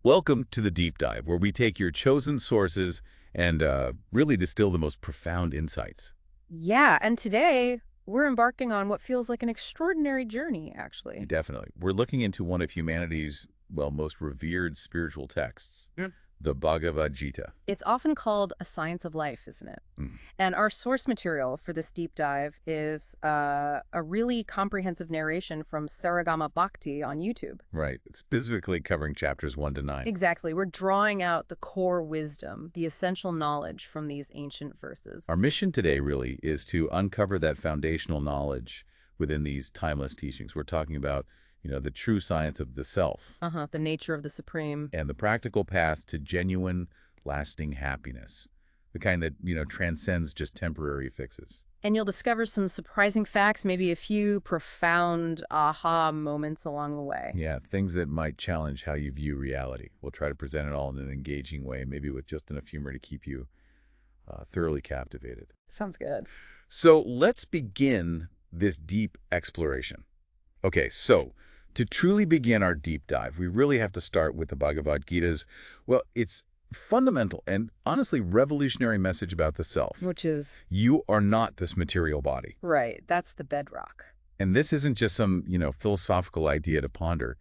Welcome to the Deep Dive, where we take your chosen sources and really distill the most profound insights. Yeah, and today we're embarking on what feels like an extraordinary journey, actually. Definitely. We're looking into one of humanity's, well, most revered spiritual texts, the Bhagavad Gita. It's often called a science of life, isn't it? Mm. And our source material for this deep dive is a really comprehensive narration from Saragama Bhakti on YouTube. Right. Specifically covering chapters 1 to 9. Exactly. We're drawing out the core wisdom, the essential knowledge from these ancient verses. Our mission today really is to uncover that foundational knowledge within these timeless teachings. We're talking about, the true science of the self The nature of the supreme. and the practical path to genuine, lasting happiness. The kind that, transcends just temporary fixes. And you'll discover some surprising facts, maybe a few profound aha moments along the way. Yeah, things that might challenge how you view reality. We'll try to present it all in an engaging way, maybe with just enough humor to keep you thoroughly captivated. Sounds good. So let's begin this deep exploration. Okay, so to truly begin our deep dive, we really have to start with the Bhagavad Gita's, well, it's fundamental and honestly revolutionary message about the self. Which is, You are not this material body. right, that's the bedrock. And this isn't just some, philosophical idea to ponder.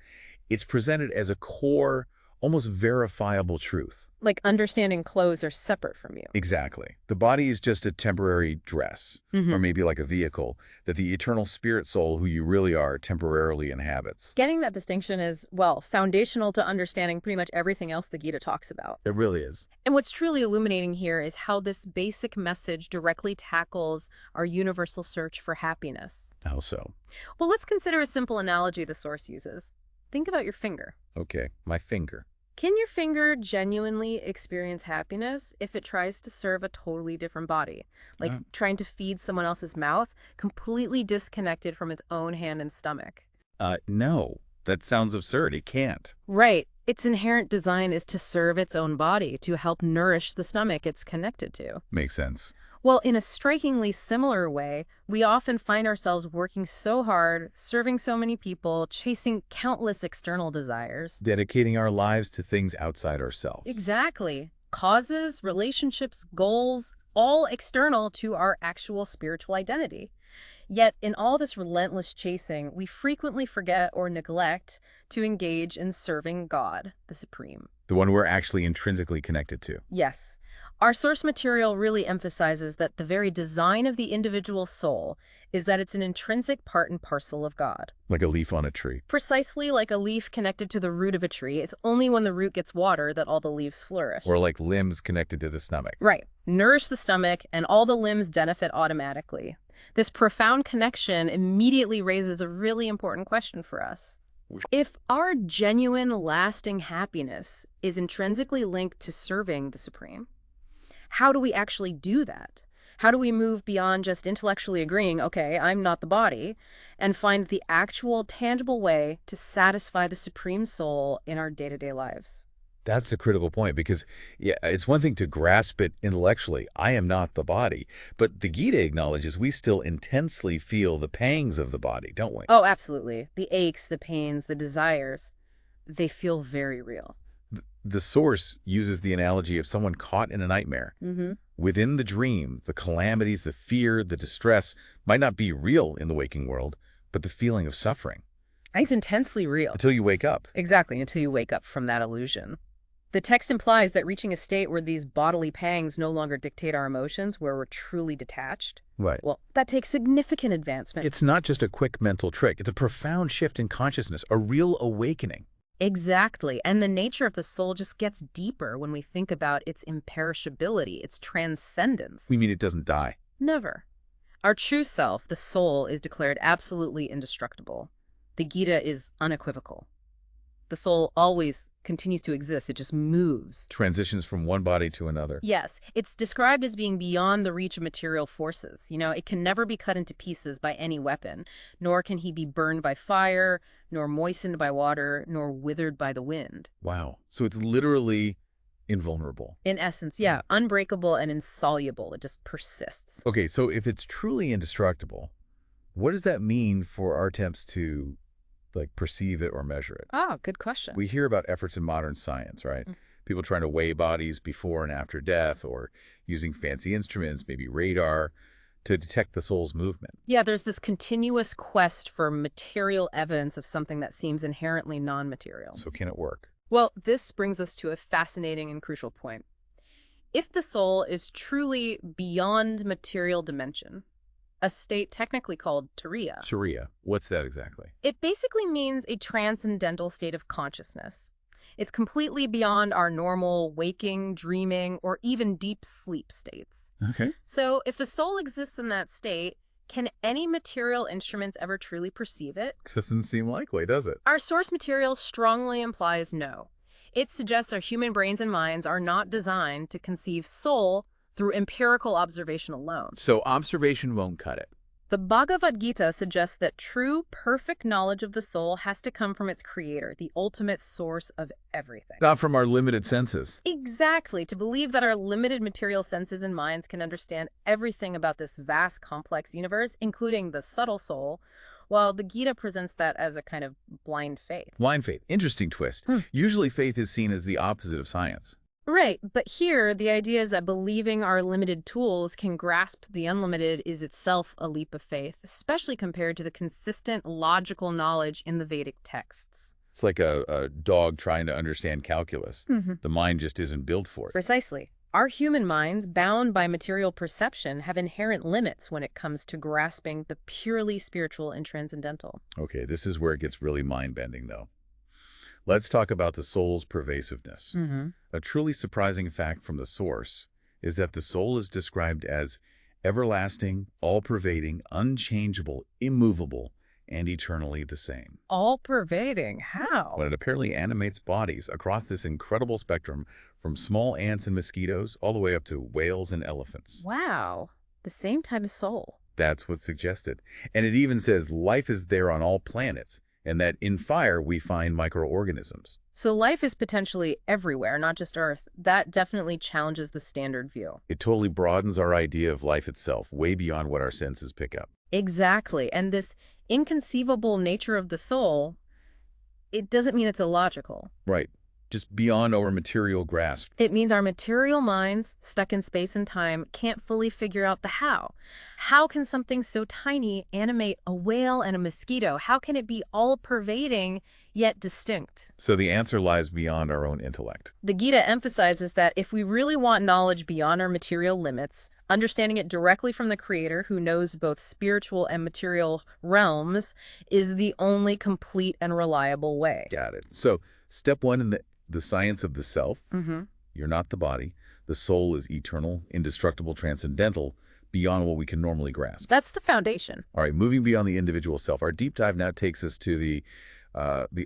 It's presented as a core, almost verifiable truth. Like understanding clothes are separate from you. Exactly. The body is just a temporary dress, or maybe like a vehicle, that the eternal spirit soul, who you really are, temporarily inhabits. Getting that distinction is, well, foundational to understanding pretty much everything else the Gita talks about. It really is. And what's truly illuminating here is how this basic message directly tackles our universal search for happiness. How so? Well, let's consider a simple analogy the source uses. Think about your finger. Okay, my finger. Can your finger genuinely experience happiness if it tries to serve a totally different body? Like trying to feed someone else's mouth, completely disconnected from its own hand and stomach. No. That sounds absurd. It can't. Right. Its inherent design is to serve its own body, to help nourish the stomach it's connected to. Makes sense. Well, in a strikingly similar way, we often find ourselves working so hard, serving so many people, chasing countless external desires. Dedicating our lives to things outside ourselves. Exactly. Causes, relationships, goals, all external to our actual spiritual identity. Yet, in all this relentless chasing, we frequently forget or neglect to engage in serving God, the Supreme. The one we're actually intrinsically connected to. Yes. Our source material really emphasizes that the very design of the individual soul is that it's an intrinsic part and parcel of God. Like a leaf on a tree. Precisely like a leaf connected to the root of a tree, it's only when the root gets water that all the leaves flourish. Or like limbs connected to the stomach. Right. Nourish the stomach and all the limbs benefit automatically. This profound connection immediately raises a really important question for us. If our genuine, lasting happiness is intrinsically linked to serving the Supreme, how do we actually do that? How do we move beyond just intellectually agreeing, okay, I'm not the body, and find the actual, tangible way to satisfy the Supreme Soul in our day-to-day lives? That's a critical point because, yeah, it's one thing to grasp it intellectually. I am not the body. But the Gita acknowledges we still intensely feel the pangs of the body, don't we? Oh, absolutely. The aches, the pains, the desires, they feel very real. The source uses the analogy of someone caught in a nightmare. Within the dream, the calamities, the fear, the distress might not be real in the waking world, but the feeling of suffering. It's intensely real. Until you wake up. Exactly, until you wake up from that illusion. The text implies that reaching a state where these bodily pangs no longer dictate our emotions, where we're truly detached, Right. well, that takes significant advancement. It's not just a quick mental trick. It's a profound shift in consciousness, a real awakening. Exactly. And the nature of the soul just gets deeper when we think about its imperishability, its transcendence. We mean it doesn't die. Never. Our true self, the soul, is declared absolutely indestructible. The Gita is unequivocal. The soul always continues to exist. It just moves. Transitions from one body to another. Yes, it's described as being beyond the reach of material forces. It can never be cut into pieces by any weapon, nor can he be burned by fire, nor moistened by water, nor withered by the wind. Wow. So it's literally invulnerable. In essence, yeah, unbreakable and insoluble. It just persists. Okay, so if it's truly indestructible, what does that mean for our attempts to like perceive it or measure it? Ah, good question. We hear about efforts in modern science, right? People trying to weigh bodies before and after death or using fancy instruments, maybe radar, to detect the soul's movement. Yeah, there's this continuous quest for material evidence of something that seems inherently non-material. So can it work? Well, this brings us to a fascinating and crucial point. If the soul is truly beyond material dimension, a state technically called turiya, Sharia. What's that exactly? it basically means a transcendental state of consciousness. It's completely beyond our normal waking, dreaming, or even deep sleep states. Okay. So if the soul exists in that state, can any material instruments ever truly perceive it? Doesn't seem likely, does it? Our source material strongly implies no. It suggests our human brains and minds are not designed to conceive soul through empirical observation alone. So observation won't cut it. The Bhagavad Gita suggests that true, perfect knowledge of the soul has to come from its creator, the ultimate source of everything. Not from our limited senses. Exactly. To believe that our limited material senses and minds can understand everything about this vast, complex universe, including the subtle soul, well, the Gita presents that as a kind of blind faith. Blind faith. Interesting twist. Usually faith is seen as the opposite of science. Right, but here the idea is that believing our limited tools can grasp the unlimited is itself a leap of faith, especially compared to the consistent logical knowledge in the Vedic texts. It's like a dog trying to understand calculus. The mind just isn't built for it. Precisely. Our human minds, bound by material perception, have inherent limits when it comes to grasping the purely spiritual and transcendental. Okay, this is where it gets really mind-bending, though. Let's talk about the soul's pervasiveness. A truly surprising fact from the source is that the soul is described as everlasting, all-pervading, unchangeable, immovable, and eternally the same. All-pervading? How? When it apparently animates bodies across this incredible spectrum from small ants and mosquitoes all the way up to whales and elephants. Wow. The same type of soul. That's what's suggested. And it even says life is there on all planets, and that in fire we find microorganisms. So life is potentially everywhere, not just Earth. That definitely challenges the standard view. It totally broadens our idea of life itself, way beyond what our senses pick up. Exactly. And this inconceivable nature of the soul, it doesn't mean it's illogical. Right. Just beyond our material grasp. It means our material minds, stuck in space and time, can't fully figure out the how. How can something so tiny animate a whale and a mosquito? How can it be all-pervading, yet distinct? So the answer lies beyond our own intellect. The Gita emphasizes that if we really want knowledge beyond our material limits, understanding it directly from the Creator, who knows both spiritual and material realms, is the only complete and reliable way. Got it. So step one in the science of the self. You're not the body. The soul is eternal, indestructible, transcendental, beyond what we can normally grasp. That's the foundation. All right, moving beyond the individual self, our deep dive now takes us to the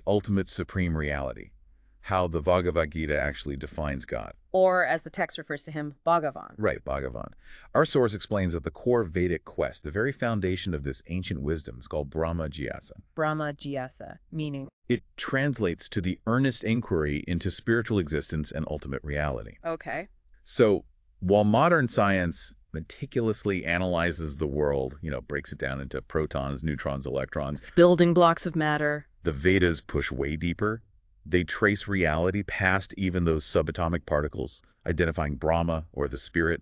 ultimate supreme reality, how the Bhagavad Gita actually defines God. Or, as the text refers to him, Bhagavan. Right, Bhagavan. Our source explains that the core Vedic quest, the very foundation of this ancient wisdom, is called Brahma Jyasa. Brahma Jyasa, meaning? It translates to the earnest inquiry into spiritual existence and ultimate reality. Okay. So, while modern science meticulously analyzes the world, breaks it down into protons, neutrons, electrons, Building blocks of matter. the Vedas push way deeper. They trace reality past even those subatomic particles, identifying Brahma, or the spirit,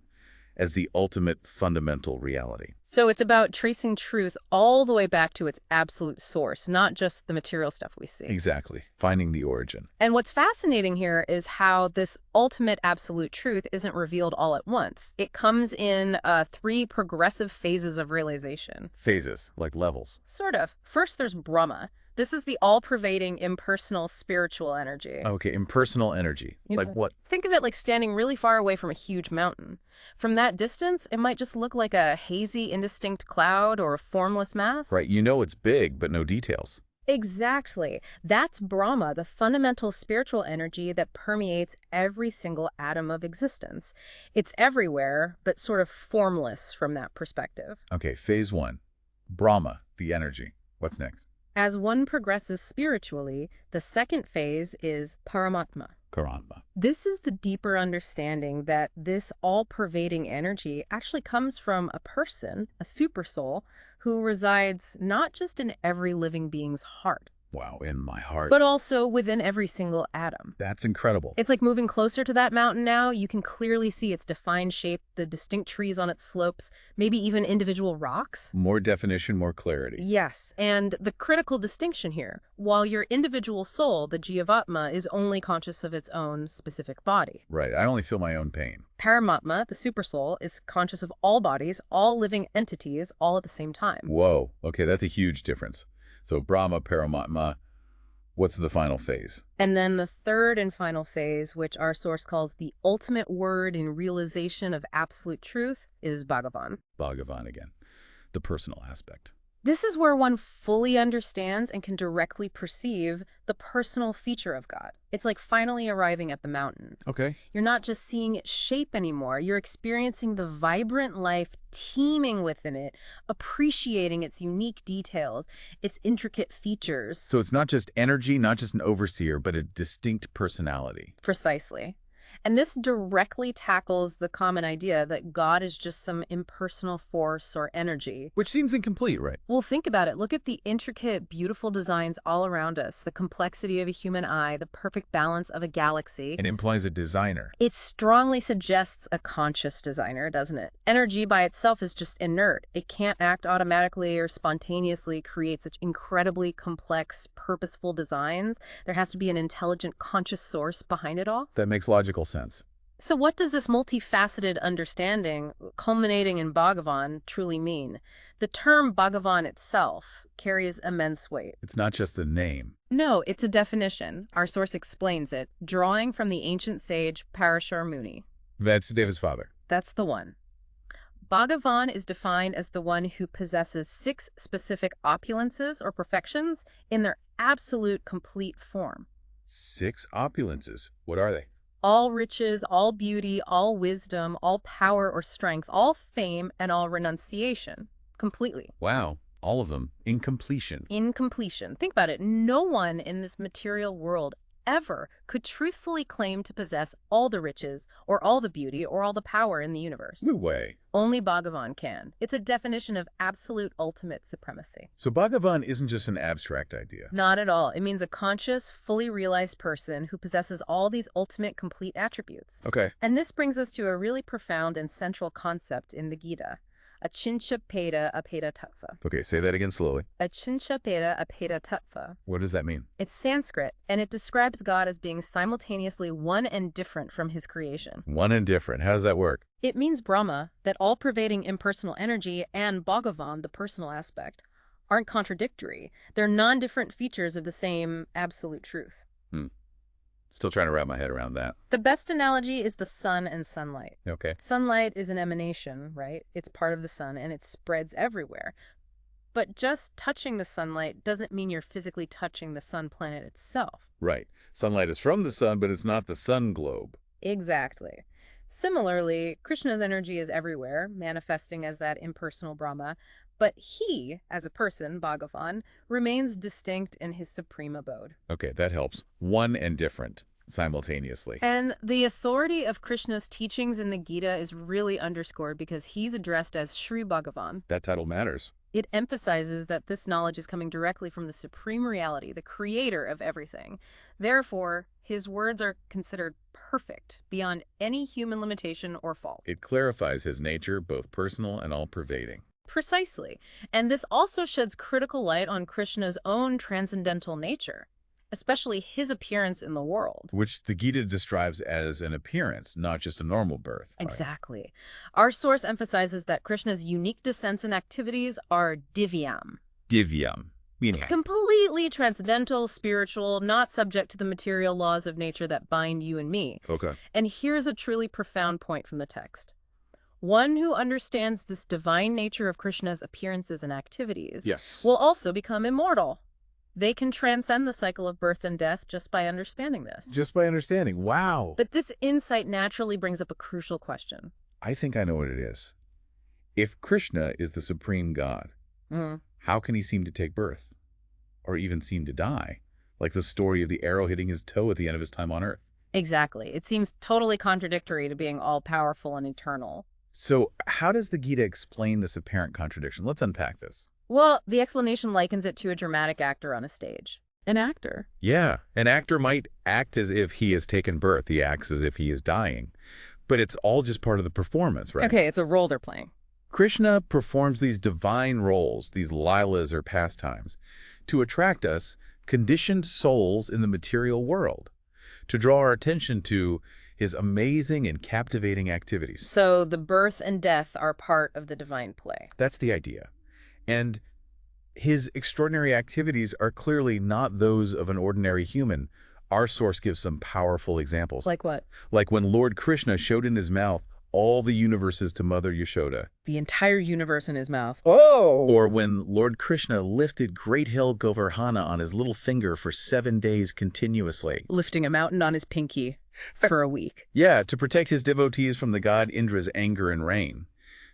as the ultimate fundamental reality. So it's about tracing truth all the way back to its absolute source, not just the material stuff we see. Exactly. Finding the origin. And what's fascinating here is how this ultimate absolute truth isn't revealed all at once. It comes in 3 progressive phases of realization. Phases, like levels. Sort of. First, there's Brahma. This is the all-pervading, impersonal, spiritual energy. Okay, impersonal energy. Like what? Think of it like standing really far away from a huge mountain. From that distance, it might just look like a hazy, indistinct cloud or a formless mass. Right, it's big, but no details. Exactly. That's Brahma, the fundamental spiritual energy that permeates every single atom of existence. It's everywhere, but sort of formless from that perspective. Okay, phase 1. Brahma, the energy. What's next? As one progresses spiritually, the second phase is Paramatma. Karma. This is the deeper understanding that this all-pervading energy actually comes from a person, a supersoul, who resides not just in every living being's heart, Wow, in my heart. but also within every single atom. That's incredible. It's like moving closer to that mountain now. You can clearly see its defined shape, the distinct trees on its slopes, maybe even individual rocks. More definition, more clarity. Yes, and the critical distinction here, while your individual soul, the Jivatma, is only conscious of its own specific body. Right, I only feel my own pain. Paramatma, the supersoul, is conscious of all bodies, all living entities, all at the same time. Whoa, okay, that's a huge difference. So Brahma, Paramatma, what's the final phase? And then the third and final phase, which our source calls the ultimate word in realization of absolute truth, is Bhagavan. Bhagavan again, the personal aspect. This is where one fully understands and can directly perceive the personal feature of God. It's like finally arriving at the mountain. Okay. You're not just seeing its shape anymore. You're experiencing the vibrant life teeming within it, appreciating its unique details, its intricate features. So it's not just energy, not just an overseer, but a distinct personality. Precisely. And this directly tackles the common idea that God is just some impersonal force or energy. Which seems incomplete, right? Well, think about it. Look at the intricate, beautiful designs all around us, the complexity of a human eye, the perfect balance of a galaxy. It implies a designer. It strongly suggests a conscious designer, doesn't it? Energy by itself is just inert. It can't act automatically or spontaneously create such incredibly complex, purposeful designs. There has to be an intelligent, conscious source behind it all. That makes logical sense. So what does this multifaceted understanding, culminating in Bhagavan, truly mean? The term Bhagavan itself carries immense weight. It's not just a name. No, it's a definition. Our source explains it, drawing from the ancient sage Parashar Muni. Vasudeva's father. That's the one. Bhagavan is defined as the one who possesses 6 specific opulences or perfections in their absolute complete form. 6 opulences. What are they? All riches, all beauty, all wisdom, all power or strength, all fame, and all renunciation. Completely. Wow. All of them in completion. In completion. Think about it. No one in this material world ever could truthfully claim to possess all the riches or all the beauty or all the power in the universe. No way. Only Bhagavan can. It's a definition of absolute ultimate supremacy. So Bhagavan isn't just an abstract idea. Not at all. It means a conscious, fully realized person who possesses all these ultimate complete attributes. Okay. And this brings us to a really profound and central concept in the Gita. Achincha peda apeda tattva. Okay, say that again slowly. Achincha peda apeda tattva. What does that mean? It's Sanskrit, and it describes God as being simultaneously one and different from his creation. One and different. How does that work? It means Brahma, that all-pervading impersonal energy, and Bhagavan, the personal aspect, aren't contradictory. They're non-different features of the same absolute truth. Still trying to wrap my head around that. The best analogy is the sun and sunlight. Okay. Sunlight is an emanation, right? It's part of the sun, and it spreads everywhere. But just touching the sunlight doesn't mean you're physically touching the sun planet itself. Right. Sunlight is from the sun, but it's not the sun globe. Exactly. Similarly, Krishna's energy is everywhere, manifesting as that impersonal Brahma, but he, as a person, Bhagavan, remains distinct in his supreme abode. Okay, that helps. One and different simultaneously. And the authority of Krishna's teachings in the Gita is really underscored because he's addressed as Sri Bhagavan. That title matters. It emphasizes that this knowledge is coming directly from the supreme reality, the creator of everything. Therefore, his words are considered perfect, beyond any human limitation or fault. It clarifies his nature, both personal and all-pervading. Precisely. And this also sheds critical light on Krishna's own transcendental nature, especially his appearance in the world. Which the Gita describes as an appearance, not just a normal birth. Exactly. Our source emphasizes that Krishna's unique descents and activities are divyam. Divyam, meaning Completely transcendental, spiritual, not subject to the material laws of nature that bind you and me. Okay. And here's a truly profound point from the text. One who understands this divine nature of Krishna's appearances and activities will also become immortal. They can transcend the cycle of birth and death just by understanding this. Just by understanding. Wow. But this insight naturally brings up a crucial question. I think I know what it is. If Krishna is the supreme God, how can he seem to take birth? Or even seem to die? Like the story of the arrow hitting his toe at the end of his time on Earth. Exactly. It seems totally contradictory to being all-powerful and eternal. So how does the Gita explain this apparent contradiction? Let's unpack this. Well, the explanation likens it to a dramatic actor on a stage. An actor. Yeah, an actor might act as if he has taken birth. He acts as if he is dying. But it's all just part of the performance, right? Okay, it's a role they're playing. Krishna performs these divine roles, these lilas or pastimes, to attract us, conditioned souls in the material world, to draw our attention to his amazing and captivating activities. So the birth and death are part of the divine play. That's the idea. And his extraordinary activities are clearly not those of an ordinary human. Our source gives some powerful examples. Like what? Like when Lord Krishna showed in his mouth all the universes to Mother Yashoda. The entire universe in his mouth. Oh! Or when Lord Krishna lifted Great Hill Govardhana on his little finger for 7 days continuously. Lifting a mountain on his pinky for a week. Yeah, to protect his devotees from the god Indra's anger and rain.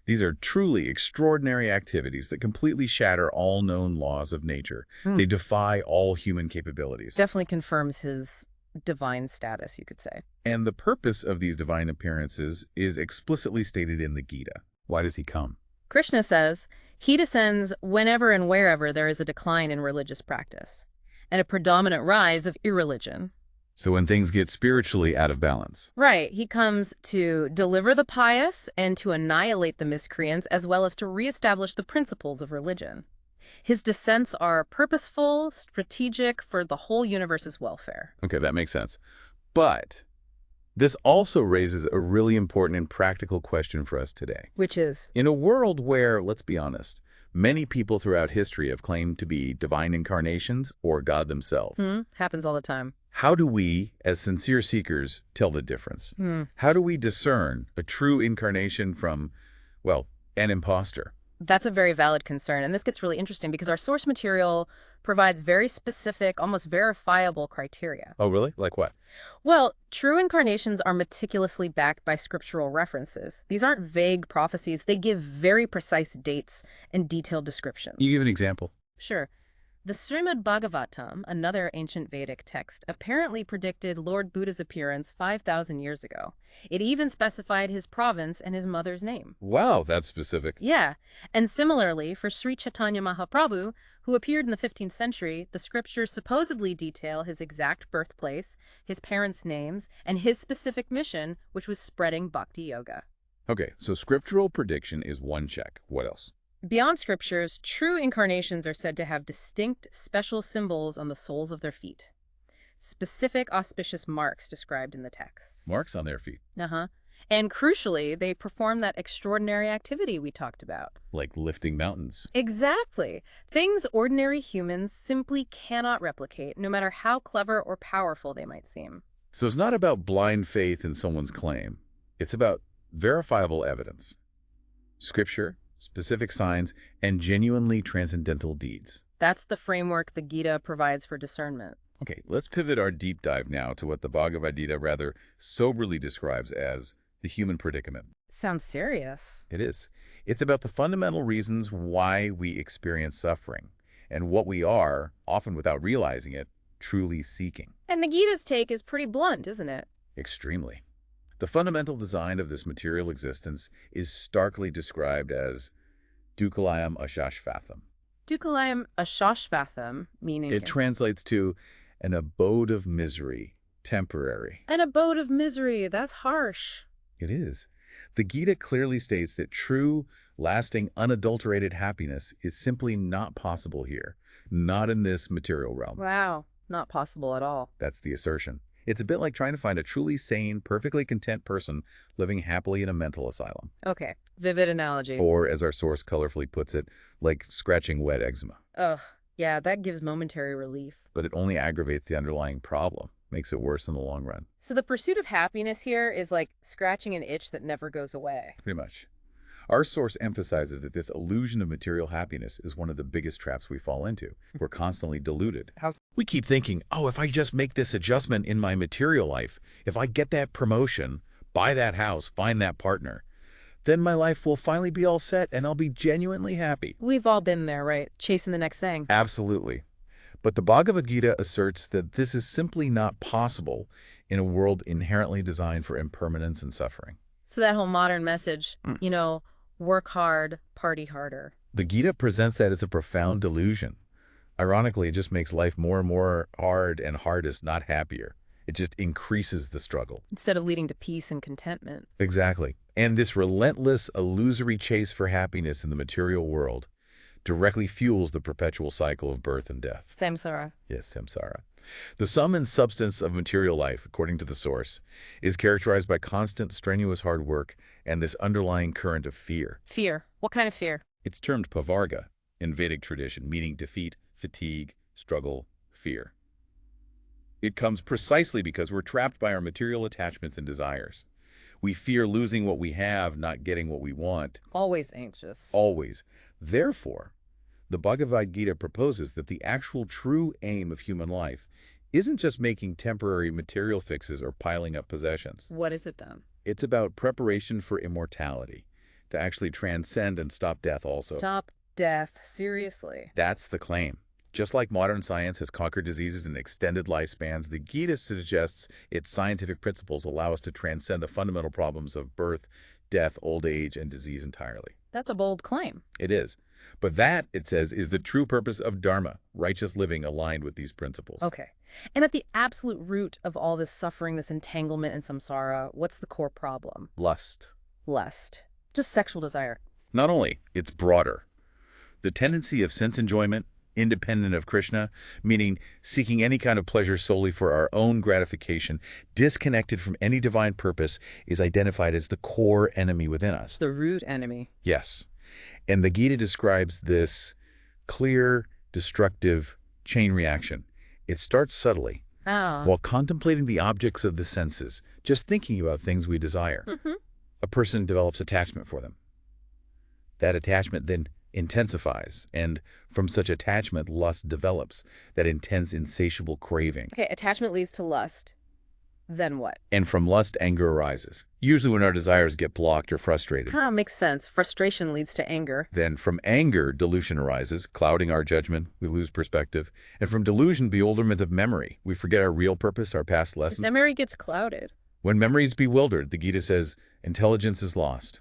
These are truly extraordinary activities that completely shatter all known laws of nature. They defy all human capabilities. Definitely confirms his divine status, you could say. And the purpose of these divine appearances is explicitly stated in the Gita. Why does he come? Krishna says he descends whenever and wherever there is a decline in religious practice and a predominant rise of irreligion. So when things get spiritually out of balance. Right. He comes to deliver the pious and to annihilate the miscreants, as well as to reestablish the principles of religion. His descents are purposeful, strategic for the whole universe's welfare. Okay, that makes sense. But this also raises a really important and practical question for us today. Which is? In a world where, let's be honest, many people throughout history have claimed to be divine incarnations or God themselves. Happens all the time. How do we, as sincere seekers, tell the difference? How do we discern a true incarnation from, well, an imposter? That's a very valid concern. And this gets really interesting because our source material provides very specific, almost verifiable criteria. Oh, really? Like what? Well, true incarnations are meticulously backed by scriptural references. These aren't vague prophecies. They give very precise dates and detailed descriptions. You give an example. Sure. The Srimad Bhagavatam, another ancient Vedic text, apparently predicted Lord Buddha's appearance 5,000 years ago. It even specified his province and his mother's name. Wow, that's specific. Yeah. And similarly, for Sri Chaitanya Mahaprabhu, who appeared in the 15th century, the scriptures supposedly detail his exact birthplace, his parents' names, and his specific mission, which was spreading bhakti yoga. Okay, so scriptural prediction is one check. What else? Beyond scriptures, true incarnations are said to have distinct, special symbols on the soles of their feet. Specific auspicious marks described in the texts. Marks on their feet. And crucially, they perform that extraordinary activity we talked about. Like lifting mountains. Exactly. Things ordinary humans simply cannot replicate, no matter how clever or powerful they might seem. So it's not about blind faith in someone's claim. It's about verifiable evidence. Scripture, specific signs, and genuinely transcendental deeds. That's the framework the Gita provides for discernment. Okay, let's pivot our deep dive now to what the Bhagavad Gita rather soberly describes as the human predicament. Sounds serious. It is. It's about the fundamental reasons why we experience suffering and what we are, often without realizing it, truly seeking. And the Gita's take is pretty blunt, isn't it? Extremely. The fundamental design of this material existence is starkly described as dukkhalayam ashashvatham. Dukkhalayam ashashvatham, meaning... It translates to an abode of misery, temporary. An abode of misery, that's harsh. It is. The Gita clearly states that true, lasting, unadulterated happiness is simply not possible here, not in this material realm. Wow, not possible at all. That's the assertion. It's a bit like trying to find a truly sane, perfectly content person living happily in a mental asylum. Okay, vivid analogy. Or, as our source colorfully puts it, like scratching wet eczema. Ugh, yeah, that gives momentary relief. But it only aggravates the underlying problem, makes it worse in the long run. So the pursuit of happiness here is like scratching an itch that never goes away. Pretty much. Our source emphasizes that this illusion of material happiness is one of the biggest traps we fall into. We're constantly deluded. We keep thinking, oh, if I just make this adjustment in my material life, if I get that promotion, buy that house, find that partner, then my life will finally be all set and I'll be genuinely happy. We've all been there, right? Chasing the next thing. Absolutely. But the Bhagavad Gita asserts that this is simply not possible in a world inherently designed for impermanence and suffering. So that whole modern message, you know, work hard, party harder. The Gita presents that as a profound delusion. Ironically, it just makes life more and more hard and hardest, not happier. It just increases the struggle. Instead of leading to peace and contentment. Exactly. And this relentless, illusory chase for happiness in the material world directly fuels the perpetual cycle of birth and death. Samsara. Yes, samsara. The sum and substance of material life, according to the source, is characterized by constant, strenuous hard work and this underlying current of fear. Fear. What kind of fear? It's termed pavarga in Vedic tradition, meaning defeat, fatigue, struggle, fear. It comes precisely because we're trapped by our material attachments and desires. We fear losing what we have, not getting what we want. Always anxious. Always. Therefore, the Bhagavad Gita proposes that the actual true aim of human life isn't just making temporary material fixes or piling up possessions. What is it then? It's about preparation for immortality, to actually transcend and stop death also. Stop death. Seriously. That's the claim. Just like modern science has conquered diseases and extended lifespans, the Gita suggests its scientific principles allow us to transcend the fundamental problems of birth, death, old age, and disease entirely. That's a bold claim. It is. But that, it says, is the true purpose of dharma, righteous living aligned with these principles. Okay. And at the absolute root of all this suffering, this entanglement and samsara, what's the core problem? Lust. Lust. Just sexual desire. Not only, it's broader. The tendency of sense enjoyment, independent of Krishna, meaning seeking any kind of pleasure solely for our own gratification, disconnected from any divine purpose, is identified as the core enemy within us. The root enemy. Yes. And the Gita describes this clear, destructive chain reaction. It starts subtly, while contemplating the objects of the senses, just thinking about things we desire. A person develops attachment for them. That attachment then intensifies, and from such attachment, lust develops, that intense, insatiable craving. Okay, attachment leads to lust. Then what? And from lust, anger arises, usually when our desires get blocked or frustrated. Makes sense. Frustration leads to anger. Then from anger, delusion arises, clouding our judgment, we lose perspective. And from delusion, bewilderment of memory. We forget our real purpose, our past lessons. Memory gets clouded. When memory is bewildered, the Gita says, intelligence is lost.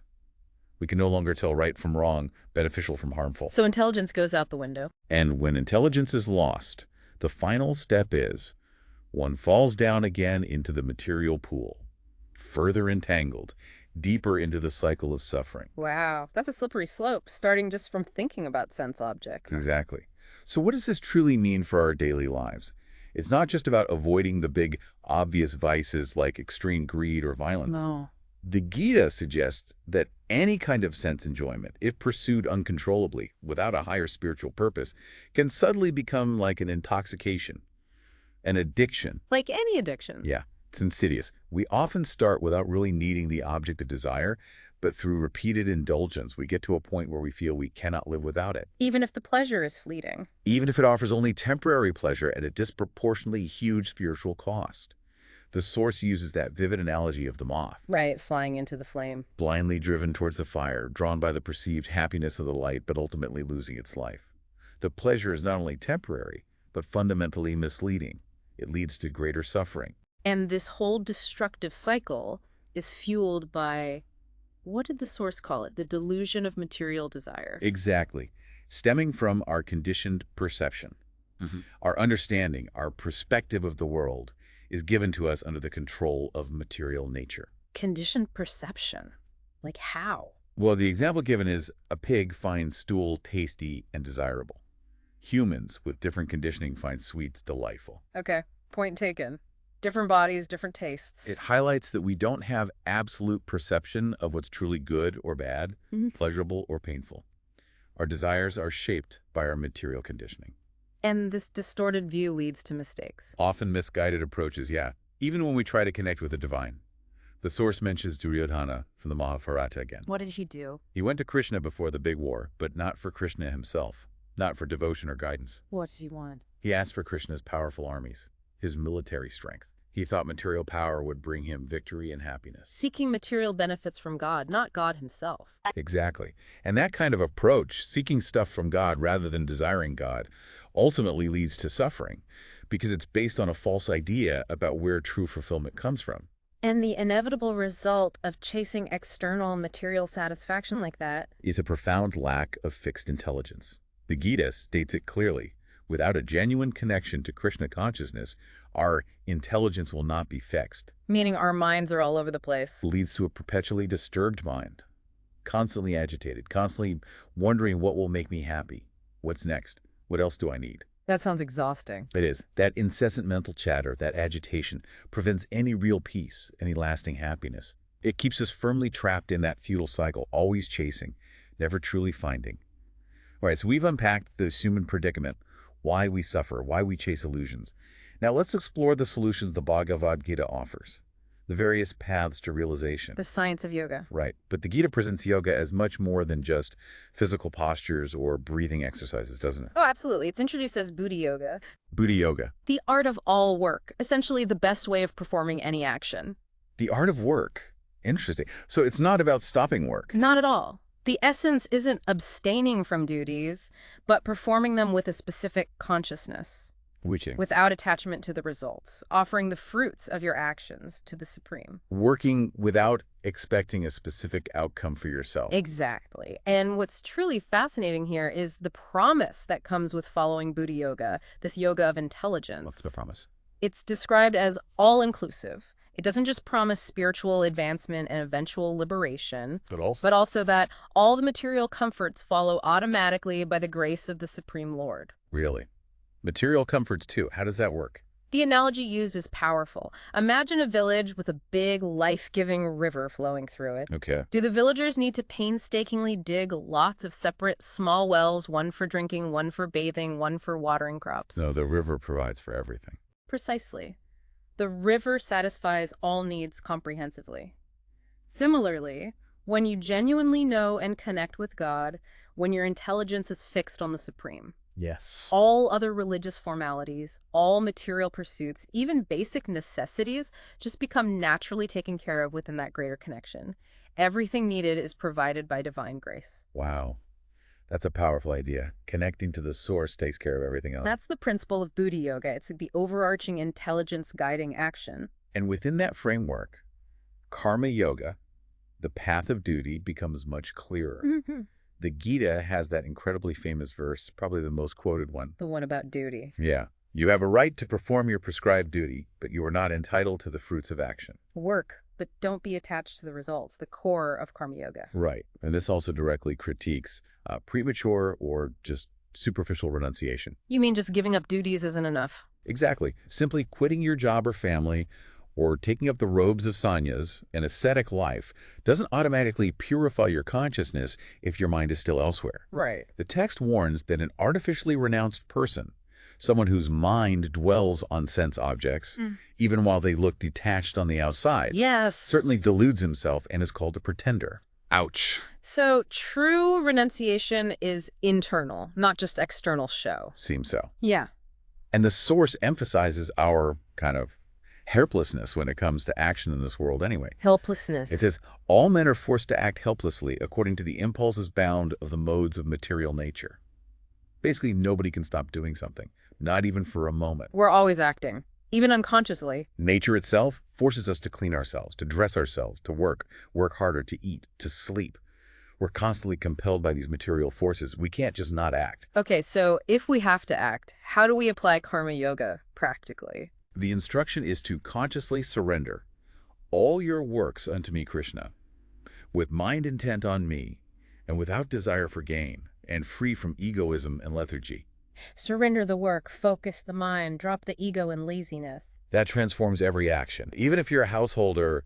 We can no longer tell right from wrong, beneficial from harmful. So intelligence goes out the window. And when intelligence is lost, the final step is one falls down again into the material pool, further entangled, deeper into the cycle of suffering. Wow, that's a slippery slope, starting just from thinking about sense objects. Exactly. So what does this truly mean for our daily lives? It's not just about avoiding the big, obvious vices like extreme greed or violence. No. The Gita suggests that any kind of sense enjoyment, if pursued uncontrollably, without a higher spiritual purpose, can suddenly become like an intoxication, an addiction. Like any addiction. Yeah, it's insidious. We often start without really needing the object of desire, but through repeated indulgence, we get to a point where we feel we cannot live without it. Even if the pleasure is fleeting. Even if it offers only temporary pleasure at a disproportionately huge spiritual cost. The source uses that vivid analogy of the moth. Right, flying into the flame. Blindly driven towards the fire, drawn by the perceived happiness of the light, but ultimately losing its life. The pleasure is not only temporary, but fundamentally misleading. It leads to greater suffering. And this whole destructive cycle is fueled by, what did the source call it? The delusion of material desires. Exactly. Stemming from our conditioned perception. Our understanding, our perspective of the world, is given to us under the control of material nature. Conditioned perception? Like how? Well, the example given is a pig finds stool tasty and desirable. Humans with different conditioning find sweets delightful. Okay, point taken. Different bodies, different tastes. It highlights that we don't have absolute perception of what's truly good or bad, pleasurable or painful. Our desires are shaped by our material conditioning. And this distorted view leads to mistakes. Often misguided approaches, yeah, even when we try to connect with the divine. The source mentions Duryodhana from the Mahabharata again. What did he do? He went to Krishna before the big war, but not for Krishna himself, not for devotion or guidance. What did he want? He asked for Krishna's powerful armies, his military strength. He thought material power would bring him victory and happiness. Seeking material benefits from God, not God himself. Exactly. And that kind of approach, seeking stuff from God rather than desiring God, ultimately leads to suffering because it's based on a false idea about where true fulfillment comes from. And the inevitable result of chasing external material satisfaction like that Is a profound lack of fixed intelligence. The Gita states it clearly. Without a genuine connection to Krishna consciousness, our intelligence will not be fixed. Meaning our minds are all over the place. Leads to a perpetually disturbed mind, constantly agitated, constantly wondering what will make me happy. What's next? What else do I need? That sounds exhausting. It is. That incessant mental chatter, that agitation, prevents any real peace, any lasting happiness. It keeps us firmly trapped in that futile cycle, always chasing, never truly finding. All right, so we've unpacked the human predicament, why we suffer, why we chase illusions. Now let's explore the solutions the Bhagavad Gita offers, the various paths to realization. The science of yoga. Right, but the Gita presents yoga as much more than just physical postures or breathing exercises, doesn't it? Oh, absolutely. It's introduced as Buddha yoga. Buddha yoga. The art of all work, essentially the best way of performing any action. The art of work. Interesting. So it's not about stopping work. Not at all. The essence isn't abstaining from duties, but performing them with a specific consciousness. Without attachment to the results, offering the fruits of your actions to the Supreme. Working without expecting a specific outcome for yourself. Exactly. And what's truly fascinating here is the promise that comes with following Buddha yoga, this yoga of intelligence. What's the promise? It's described as all-inclusive. It doesn't just promise spiritual advancement and eventual liberation, but also that all the material comforts follow automatically by the grace of the Supreme Lord. Really? Material comforts too. How does that work? The analogy used is powerful. Imagine a village with a big, life-giving river flowing through it. Okay. Do the villagers need to painstakingly dig lots of separate small wells, one for drinking, one for bathing, one for watering crops? No, the river provides for everything. Precisely. The river satisfies all needs comprehensively. Similarly, when you genuinely know and connect with God, when your intelligence is fixed on the Supreme, yes, all other religious formalities, all material pursuits, even basic necessities just become naturally taken care of within that greater connection. Everything needed is provided by divine grace. Wow. That's a powerful idea. Connecting to the source takes care of everything else. That's the principle of Buddha yoga. It's the overarching intelligence guiding action. And within that framework, karma yoga, the path of duty, becomes much clearer. Mm-hmm. The Gita has that incredibly famous verse, probably the most quoted one. The one about duty. Yeah. You have a right to perform your prescribed duty, but you are not entitled to the fruits of action. Work, but don't be attached to the results, the core of karma yoga. Right. And this also directly critiques premature or just superficial renunciation. You mean just giving up duties isn't enough? Exactly. Simply quitting your job or family or taking up the robes of sannyas, an ascetic life, doesn't automatically purify your consciousness if your mind is still elsewhere. Right. The text warns that an artificially renounced person, someone whose mind dwells on sense objects, even while they look detached on the outside, yes, certainly deludes himself and is called a pretender. Ouch. So true renunciation is internal, not just external show. Seems so. Yeah. And the source emphasizes our kind of helplessness when it comes to action in this world anyway. Helplessness. It says, all men are forced to act helplessly according to the impulses bound of the modes of material nature. Basically, nobody can stop doing something, not even for a moment. We're always acting, even unconsciously. Nature itself forces us to clean ourselves, to dress ourselves, to work harder, to eat, to sleep. We're constantly compelled by these material forces. We can't just not act. Okay, so if we have to act, how do we apply karma yoga practically? The instruction is to consciously surrender all your works unto me, Krishna, with mind intent on me, and without desire for gain, and free from egoism and lethargy. Surrender the work, focus the mind, drop the ego and laziness. That transforms every action. Even if you're a householder,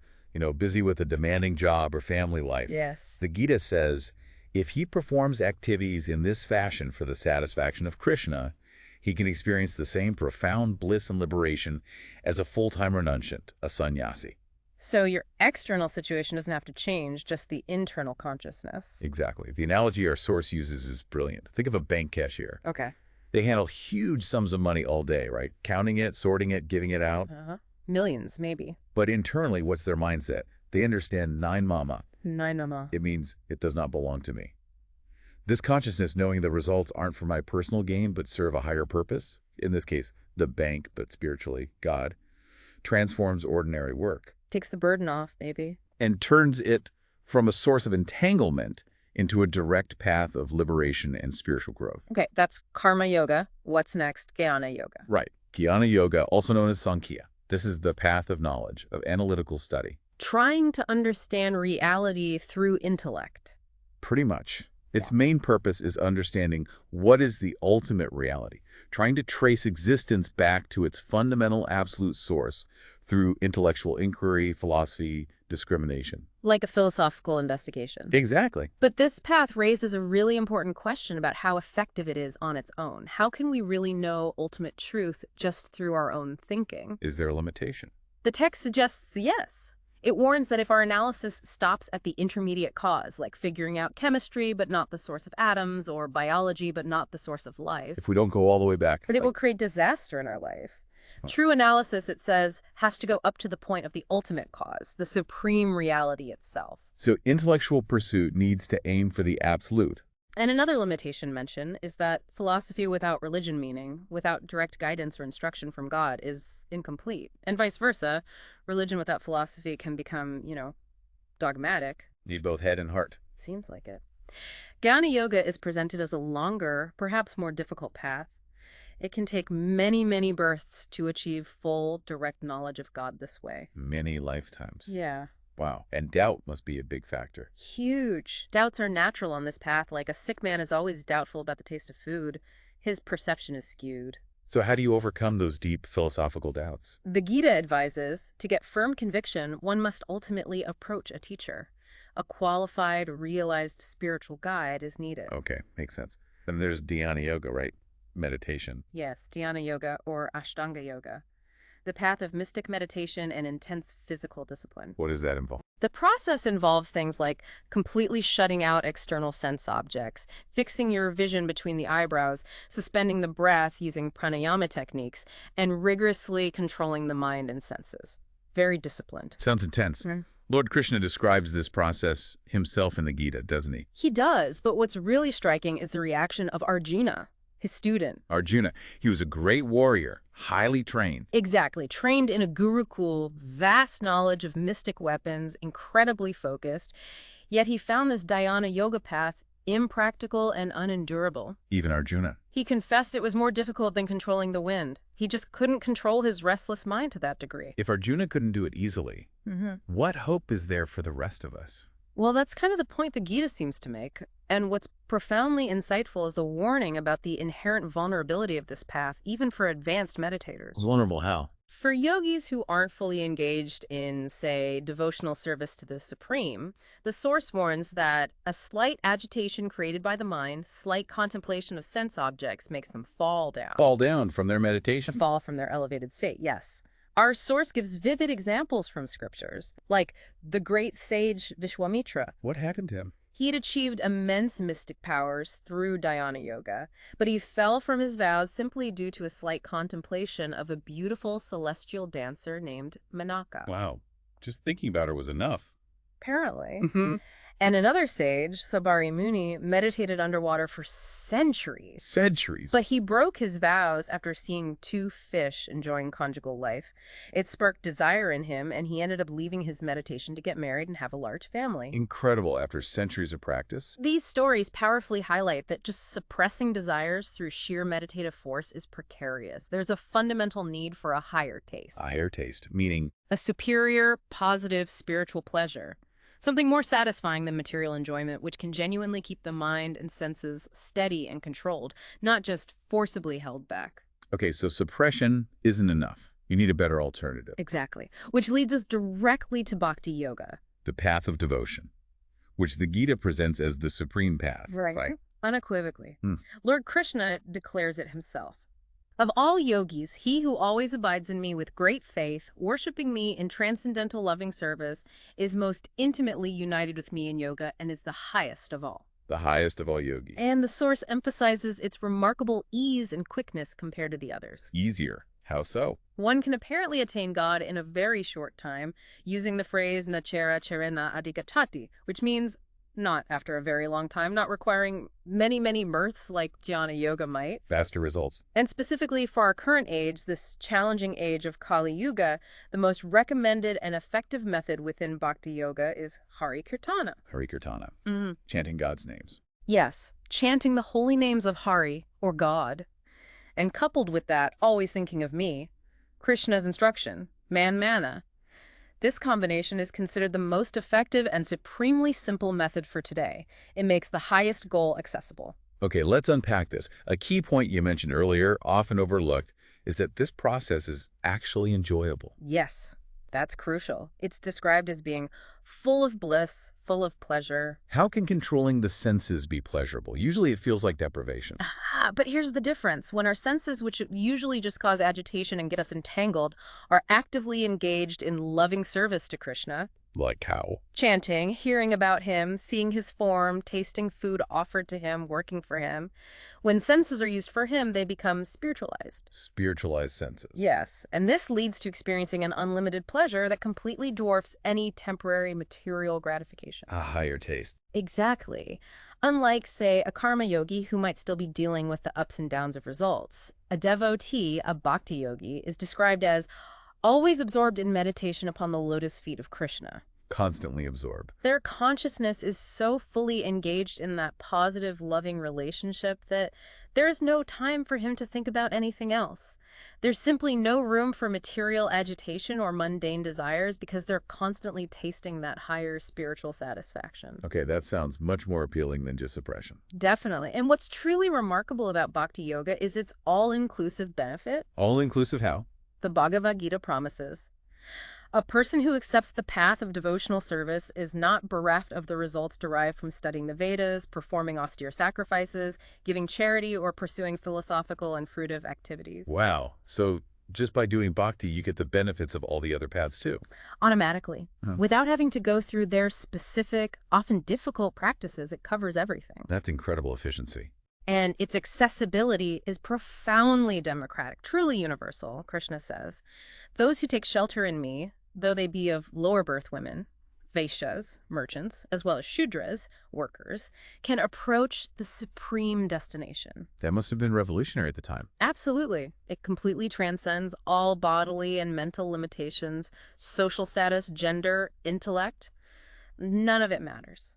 busy with a demanding job or family life. Yes. The Gita says, if he performs activities in this fashion for the satisfaction of Krishna, he can experience the same profound bliss and liberation as a full-time renunciant, a sannyasi. So your external situation doesn't have to change, just the internal consciousness. Exactly. The analogy our source uses is brilliant. Think of a bank cashier. Okay. They handle huge sums of money all day, right? Counting it, sorting it, giving it out. Millions, maybe. But internally, what's their mindset? They understand nine mama. Nine mama. It means it does not belong to me. This consciousness, knowing the results aren't for my personal gain but serve a higher purpose, in this case, the bank, but spiritually, God, transforms ordinary work. Takes the burden off, maybe. And turns it from a source of entanglement into a direct path of liberation and spiritual growth. Okay, that's karma yoga. What's next? Jnana yoga. Right. Jnana yoga, also known as Sankhya. This is the path of knowledge, of analytical study. Trying to understand reality through intellect. Pretty much. Its main purpose is understanding what is the ultimate reality, trying to trace existence back to its fundamental absolute source through intellectual inquiry, philosophy, discrimination. Like a philosophical investigation. Exactly. But this path raises a really important question about how effective it is on its own. How can we really know ultimate truth just through our own thinking? Is there a limitation? The text suggests yes. It warns that if our analysis stops at the intermediate cause, like figuring out chemistry but not the source of atoms, or biology but not the source of life, If we don't go all the way back. it will create disaster in our life. True analysis, it says, has to go up to the point of the ultimate cause, the supreme reality itself. So intellectual pursuit needs to aim for the absolute. And another limitation mentioned is that philosophy without religion, meaning without direct guidance or instruction from God, is incomplete. And vice versa, religion without philosophy can become, dogmatic. Need both head and heart. Seems like it. Jnana yoga is presented as a longer, perhaps more difficult path. It can take many, many births to achieve full, direct knowledge of God this way. Many lifetimes. Yeah. Wow. And doubt must be a big factor. Huge. Doubts are natural on this path. Like a sick man is always doubtful about the taste of food. His perception is skewed. So how do you overcome those deep philosophical doubts? The Gita advises, to get firm conviction, one must ultimately approach a teacher. A qualified, realized spiritual guide is needed. Okay, makes sense. Then there's dhyana yoga, right? Meditation. Yes, dhyana yoga or ashtanga yoga. The path of mystic meditation and intense physical discipline. What does that involve? The process involves things like completely shutting out external sense objects, fixing your vision between the eyebrows, suspending the breath using pranayama techniques, and rigorously controlling the mind and senses. Very disciplined. Sounds intense. Lord Krishna describes this process himself in the Gita, doesn't he? He does, but what's really striking is the reaction of Arjuna, his student. Arjuna, he was a great warrior, highly trained. Exactly. Trained in a gurukul, vast knowledge of mystic weapons, incredibly focused. Yet he found this dhyana yoga path impractical and unendurable. Even Arjuna. He confessed it was more difficult than controlling the wind. He just couldn't control his restless mind to that degree. If Arjuna couldn't do it easily, what hope is there for the rest of us? Well, that's kind of the point the Gita seems to make. And what's profoundly insightful is the warning about the inherent vulnerability of this path, even for advanced meditators. Vulnerable how? For yogis who aren't fully engaged in, say, devotional service to the Supreme, the source warns that a slight agitation created by the mind, slight contemplation of sense objects makes them fall down. Fall down from their meditation? Fall from their elevated state, yes. Our source gives vivid examples from scriptures, like the great sage Vishwamitra. What happened to him? He had achieved immense mystic powers through dhyana yoga, but he fell from his vows simply due to a slight contemplation of a beautiful celestial dancer named Manaka. Wow. Just thinking about her was enough. Apparently. And another sage, Sabari Muni, meditated underwater for centuries. Centuries? But he broke his vows after seeing two fish enjoying conjugal life. It sparked desire in him, and he ended up leaving his meditation to get married and have a large family. Incredible after centuries of practice. These stories powerfully highlight that just suppressing desires through sheer meditative force is precarious. There's a fundamental need for a higher taste. A higher taste, meaning a superior, positive spiritual pleasure. Something more satisfying than material enjoyment, which can genuinely keep the mind and senses steady and controlled, not just forcibly held back. Okay, so suppression isn't enough. You need a better alternative. Exactly. Which leads us directly to bhakti yoga. The path of devotion, which the Gita presents as the supreme path. Right. Unequivocally. Lord Krishna declares it himself. Of all yogis, he who always abides in me with great faith, worshiping me in transcendental loving service, is most intimately united with me in yoga and is the highest of all. The highest of all yogis. And the source emphasizes its remarkable ease and quickness compared to the others. Easier. How so? One can apparently attain God in a very short time, using the phrase nachera charena adigatati, which means Not after a very long time, not requiring many, many mirths like jnana yoga might. Faster results. And specifically for our current age, this challenging age of Kali Yuga, the most recommended and effective method within Bhakti Yoga is Hari Kirtana. Hari Kirtana. Mm-hmm. Chanting God's names. Yes, chanting the holy names of Hari, or God. And coupled with that, always thinking of me, Krishna's instruction, man mana. This combination is considered the most effective and supremely simple method for today. It makes the highest goal accessible. Okay, let's unpack this. A key point you mentioned earlier, often overlooked, is that this process is actually enjoyable. Yes, that's crucial. It's described as being full of bliss, full of pleasure. How can controlling the senses be pleasurable? Usually it feels like deprivation. But here's the difference. When our senses, which usually just cause agitation and get us entangled, are actively engaged in loving service to Krishna, Like how? chanting, hearing about him, seeing his form, tasting food offered to him, working for him. When senses are used for him, they become spiritualized. Spiritualized senses. Yes, and this leads to experiencing an unlimited pleasure that completely dwarfs any temporary material gratification. A higher taste. Exactly. Unlike, say, a karma yogi who might still be dealing with the ups and downs of results, a devotee, a bhakti yogi, is described as always absorbed in meditation upon the lotus feet of Krishna. Constantly absorbed. Their consciousness is so fully engaged in that positive, loving relationship that there is no time for him to think about anything else. There's simply no room for material agitation or mundane desires because they're constantly tasting that higher spiritual satisfaction. Okay, that sounds much more appealing than just suppression. Definitely. And what's truly remarkable about Bhakti Yoga is its all-inclusive benefit. All-inclusive how? The Bhagavad Gita promises. A person who accepts the path of devotional service is not bereft of the results derived from studying the Vedas, performing austere sacrifices, giving charity, or pursuing philosophical and fruitive activities. Wow. So just by doing bhakti, you get the benefits of all the other paths too. Automatically. Huh. Without having to go through their specific, often difficult practices, it covers everything. That's incredible efficiency. And its accessibility is profoundly democratic, truly universal, Krishna says. Those who take shelter in me, though they be of lower birth women, Vaishyas, merchants, as well as Shudras, workers, can approach the supreme destination. That must have been revolutionary at the time. Absolutely. It completely transcends all bodily and mental limitations, social status, gender, intellect. None of it matters.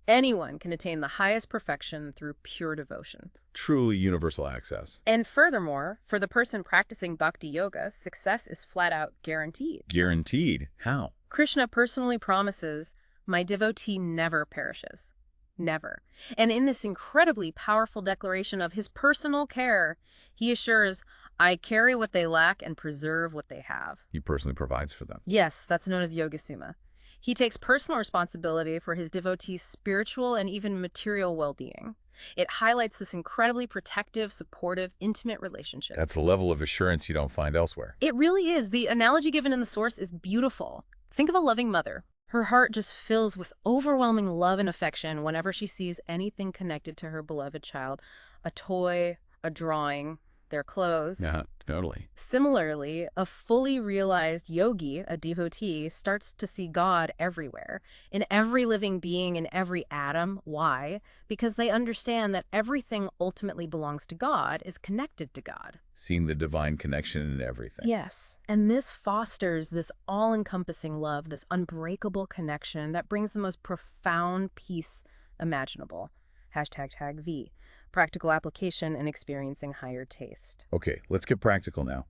Anyone can attain the highest perfection through pure devotion. Truly universal access. And furthermore, for the person practicing bhakti yoga, success is flat out guaranteed. Guaranteed. How? Krishna personally promises, "My devotee never perishes." Never. And in this incredibly powerful declaration of his personal care, he assures, "I carry what they lack and preserve what they have." He personally provides for them. Yes, that's known as Yogasuma. He takes personal responsibility for his devotees' spiritual and even material well-being. It highlights this incredibly protective, supportive, intimate relationship. That's a level of assurance you don't find elsewhere. It really is. The analogy given in the source is beautiful. Think of a loving mother. Her heart just fills with overwhelming love and affection whenever she sees anything connected to her beloved child. A toy, a drawing, their clothes. Yeah, totally. Similarly, a fully realized yogi, a devotee, starts to see God everywhere, in every living being, in every atom. Why? Because they understand that everything ultimately belongs to God, is connected to God. Seeing the divine connection in everything. Yes, and this fosters this all-encompassing love, this unbreakable connection that brings the most profound peace imaginable. #V. Practical application and experiencing higher taste. Okay, let's get practical now.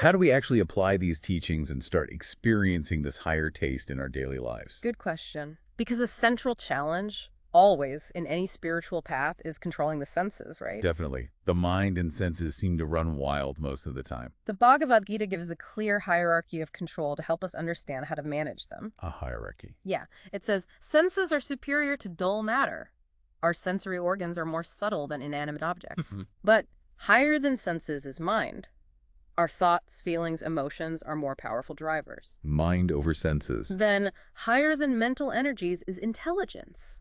How do we actually apply these teachings and start experiencing this higher taste in our daily lives? Good question. Because a central challenge, always, in any spiritual path is controlling the senses, right? Definitely. The mind and senses seem to run wild most of the time. The Bhagavad Gita gives a clear hierarchy of control to help us understand how to manage them. A hierarchy. Yeah, it says, senses are superior to dull matter. Our sensory organs are more subtle than inanimate objects. But higher than senses is mind. Our thoughts, feelings, emotions are more powerful drivers. Mind over senses. Then higher than mental energies is intelligence.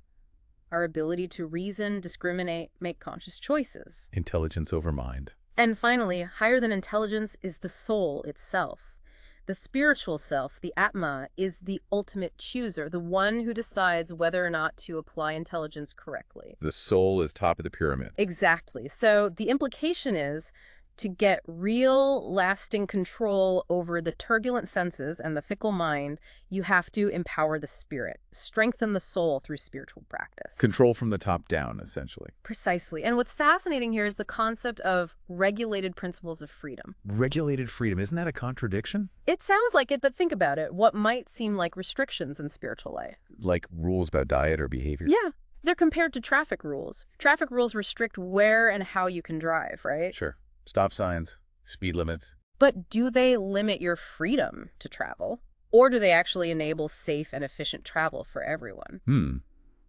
Our ability to reason, discriminate, make conscious choices. Intelligence over mind. And finally, higher than intelligence is the soul itself. The spiritual self, the Atma, is the ultimate chooser, the one who decides whether or not to apply intelligence correctly. The soul is top of the pyramid. Exactly. So the implication is to get real, lasting control over the turbulent senses and the fickle mind, you have to empower the spirit, strengthen the soul through spiritual practice. Control from the top down, essentially. Precisely. And what's fascinating here is the concept of regulated principles of freedom. Regulated freedom, isn't that a contradiction? It sounds like it, but think about it. What might seem like restrictions in spiritual life? Like rules about diet or behavior? Yeah. They're compared to traffic rules. Traffic rules restrict where and how you can drive, right? Sure. Stop signs, speed limits. But do they limit your freedom to travel? Or do they actually enable safe and efficient travel for everyone?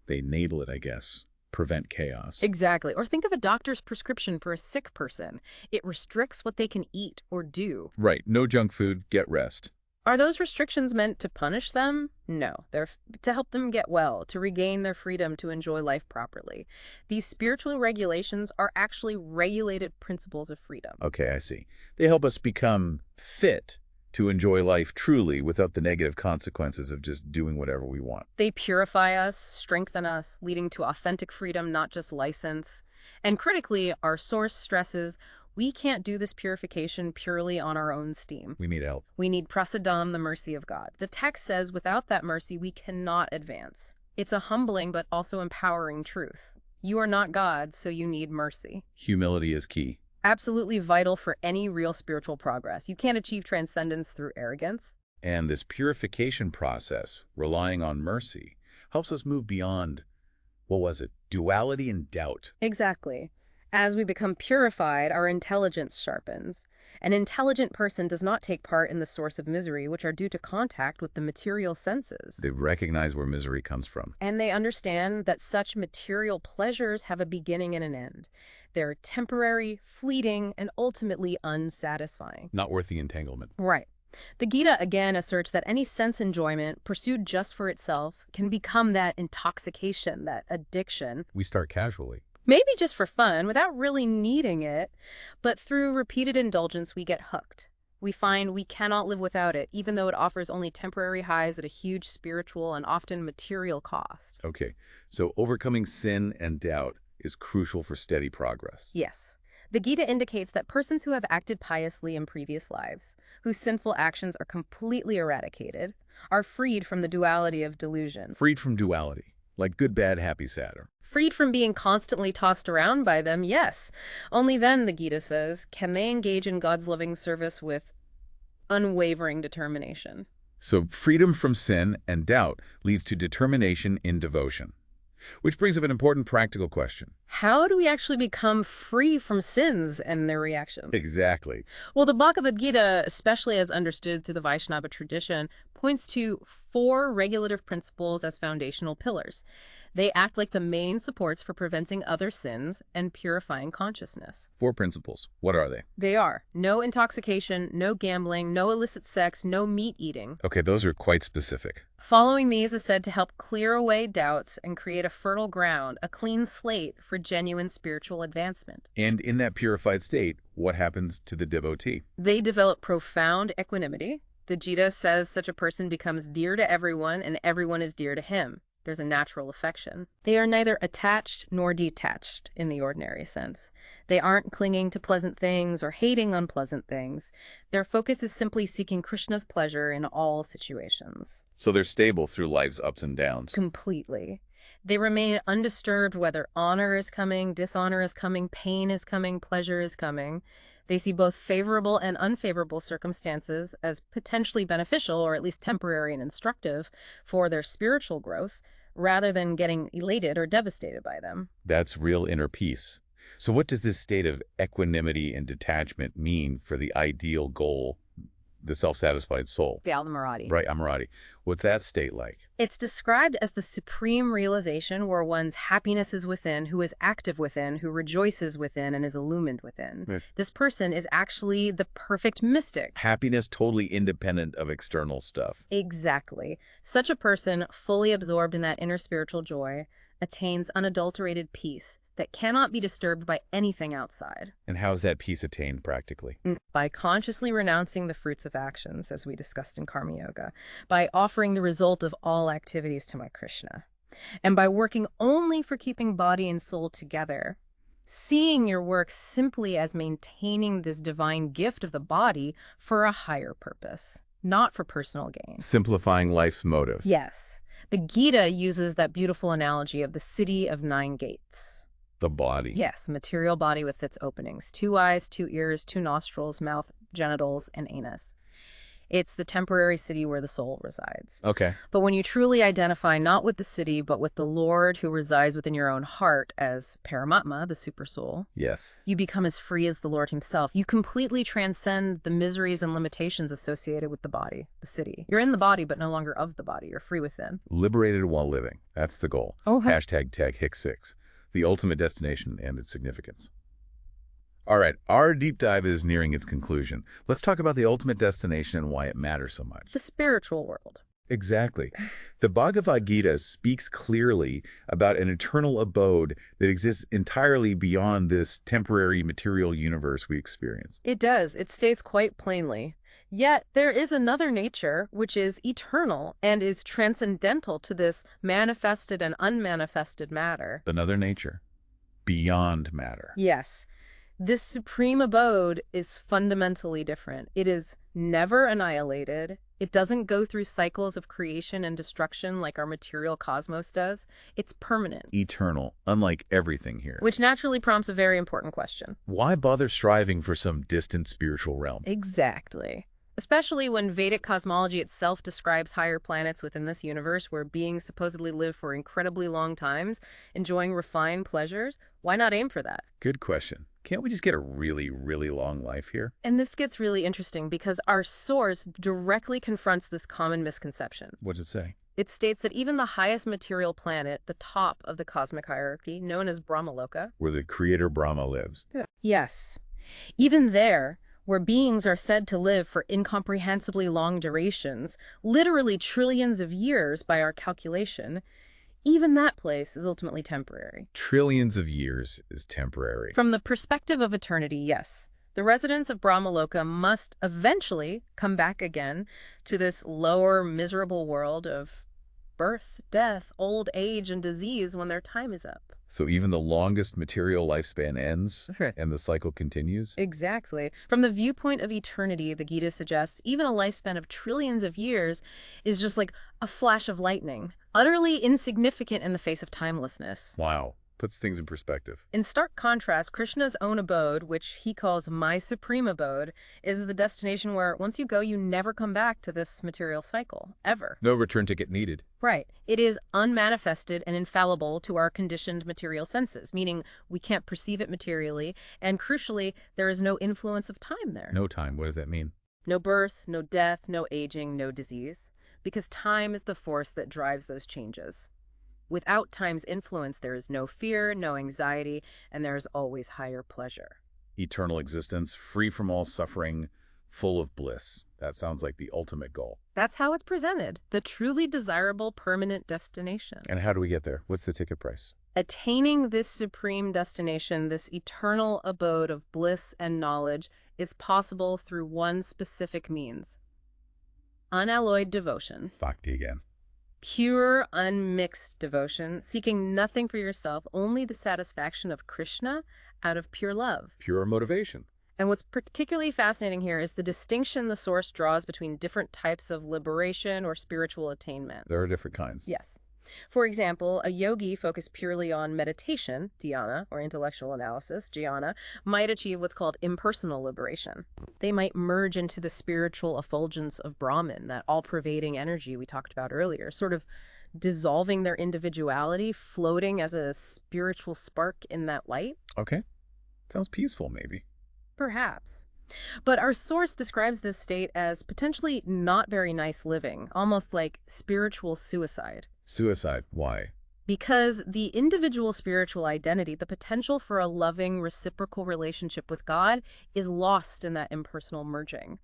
They enable it, I guess. Prevent chaos. Exactly. Or think of a doctor's prescription for a sick person. It restricts what they can eat or do. Right. No junk food, get rest. Are those restrictions meant to punish them? No, they're to help them get well, to regain their freedom to enjoy life properly. These spiritual regulations are actually regulated principles of freedom. Okay, I see. They help us become fit to enjoy life truly without the negative consequences of just doing whatever we want. They purify us, strengthen us, leading to authentic freedom, not just license. And critically, our source stresses, we can't do this purification purely on our own steam. We need help. We need prasadam, the mercy of God. The text says without that mercy, we cannot advance. It's a humbling but also empowering truth. You are not God, so you need mercy. Humility is key. Absolutely vital for any real spiritual progress. You can't achieve transcendence through arrogance. And this purification process, relying on mercy, helps us move beyond, duality and doubt. Exactly. As we become purified, our intelligence sharpens. An intelligent person does not take part in the source of misery, which are due to contact with the material senses. They recognize where misery comes from. And they understand that such material pleasures have a beginning and an end. They're temporary, fleeting, and ultimately unsatisfying. Not worth the entanglement. Right. The Gita again asserts that any sense enjoyment, pursued just for itself, can become that intoxication, that addiction. We start casually. Maybe just for fun, without really needing it, but through repeated indulgence, we get hooked. We find we cannot live without it, even though it offers only temporary highs at a huge spiritual and often material cost. Okay, so overcoming sin and doubt is crucial for steady progress. Yes. The Gita indicates that persons who have acted piously in previous lives, whose sinful actions are completely eradicated, are freed from the duality of delusion. Freed from duality, like good, bad, happy, sad. Freed from being constantly tossed around by them, yes. Only then, the Gita says, can they engage in God's loving service with unwavering determination. So freedom from sin and doubt leads to determination in devotion. Which brings up an important practical question. How do we actually become free from sins and their reactions? Exactly. Well, the Bhagavad Gita, especially as understood through the Vaishnava tradition, points to 4 regulative principles as foundational pillars. They act like the main supports for preventing other sins and purifying consciousness. 4 principles. What are they? They are no intoxication, no gambling, no illicit sex, no meat eating. Okay, those are quite specific. Following these is said to help clear away doubts and create a fertile ground, a clean slate for genuine spiritual advancement. And in that purified state, what happens to the devotee? They develop profound equanimity. The Gita says such a person becomes dear to everyone and everyone is dear to him. There's a natural affection. They are neither attached nor detached in the ordinary sense. They aren't clinging to pleasant things or hating unpleasant things. Their focus is simply seeking Krishna's pleasure in all situations. So they're stable through life's ups and downs. Completely. They remain undisturbed whether honor is coming, dishonor is coming, pain is coming, pleasure is coming. They see both favorable and unfavorable circumstances as potentially beneficial or at least temporary and instructive for their spiritual growth, rather than getting elated or devastated by them. That's real inner peace. So what does this state of equanimity and detachment mean for the ideal goal, the self-satisfied soul? The Almarati. Right, Amarati. What's that state like? It's described as the supreme realization where one's happiness is within, who is active within, who rejoices within, and is illumined within. Right. This person is actually the perfect mystic. Happiness totally independent of external stuff. Exactly. Such a person, fully absorbed in that inner spiritual joy, attains unadulterated peace that cannot be disturbed by anything outside. And how is that peace attained practically? By consciously renouncing the fruits of actions, as we discussed in Karma Yoga, by offering the result of all activities to my Krishna, and by working only for keeping body and soul together, seeing your work simply as maintaining this divine gift of the body for a higher purpose, not for personal gain. Simplifying life's motive. Yes. The Gita uses that beautiful analogy of the city of 9 gates. The body. Yes, material body with its openings. 2 eyes, 2 ears, 2 nostrils, mouth, genitals, and anus. It's the temporary city where the soul resides. Okay. But when you truly identify not with the city, but with the Lord who resides within your own heart as Paramatma, the super soul, Yes. you become as free as the Lord himself. You completely transcend the miseries and limitations associated with the body, the city. You're in the body, but no longer of the body. You're free within. Liberated while living. That's the goal. Oh, Hashtag tag Hick6. The ultimate destination and its significance. All right, our deep dive is nearing its conclusion. Let's talk about the ultimate destination and why it matters so much. the spiritual world. Exactly. The Bhagavad Gita speaks clearly about an eternal abode that exists entirely beyond this temporary material universe we experience. It does. It states quite plainly. Yet there is another nature which is eternal and is transcendental to this manifested and unmanifested matter. Another nature, beyond matter. Yes. This supreme abode is fundamentally different. It is never annihilated. It doesn't go through cycles of creation and destruction like our material cosmos does. It's permanent. Eternal, unlike everything here. Which naturally prompts a very important question. Why bother striving for some distant spiritual realm? Exactly. Especially when Vedic cosmology itself describes higher planets within this universe where beings supposedly live for incredibly long times, enjoying refined pleasures. Why not aim for that? Good question. Can't we just get a really, really long life here? And this gets really interesting because our source directly confronts this common misconception. What does it say? It states that even the highest material planet, the top of the cosmic hierarchy, known as Brahmaloka, Where the creator Brahma lives. yes, even there, where beings are said to live for incomprehensibly long durations, literally trillions of years by our calculation, even that place is ultimately temporary. Trillions of years is temporary. From the perspective of eternity, yes. The residents of Brahmaloka must eventually come back again to this lower, miserable world of birth, death, old age, and disease when their time is up. So even the longest material lifespan ends Right. and the cycle continues? Exactly. From the viewpoint of eternity, the Gita suggests even a lifespan of trillions of years is just like a flash of lightning, utterly insignificant in the face of timelessness. Wow. Puts things in perspective. In stark contrast, Krishna's own abode, which he calls my supreme abode, is the destination where once you go, you never come back to this material cycle, ever. No return ticket needed. Right. It is unmanifested and infallible to our conditioned material senses, meaning we can't perceive it materially, and crucially, there is no influence of time there. No time. What does that mean? No birth, no death, no aging, no disease, because time is the force that drives those changes. Without time's influence, there is no fear, no anxiety, and there is always higher pleasure. Eternal existence, free from all suffering, full of bliss. That sounds like the ultimate goal. That's how it's presented, the truly desirable permanent destination. And how do we get there? What's the ticket price? Attaining this supreme destination, this eternal abode of bliss and knowledge, is possible through one specific means: unalloyed devotion. Bhakti again. Pure, unmixed devotion, seeking nothing for yourself, only the satisfaction of Krishna out of pure love. Pure motivation. And what's particularly fascinating here is the distinction the source draws between different types of liberation or spiritual attainment. There are different kinds. Yes. For example, a yogi focused purely on meditation, dhyana, or intellectual analysis, jhana, might achieve what's called impersonal liberation. They might merge into the spiritual effulgence of Brahman, that all-pervading energy we talked about earlier, sort of dissolving their individuality, floating as a spiritual spark in that light. Okay. Sounds peaceful, maybe. Perhaps. But our source describes this state as potentially not very nice living, almost like spiritual suicide. Suicide. Why? Because the individual spiritual identity, the potential for a loving, reciprocal relationship with God, is lost in that impersonal merging.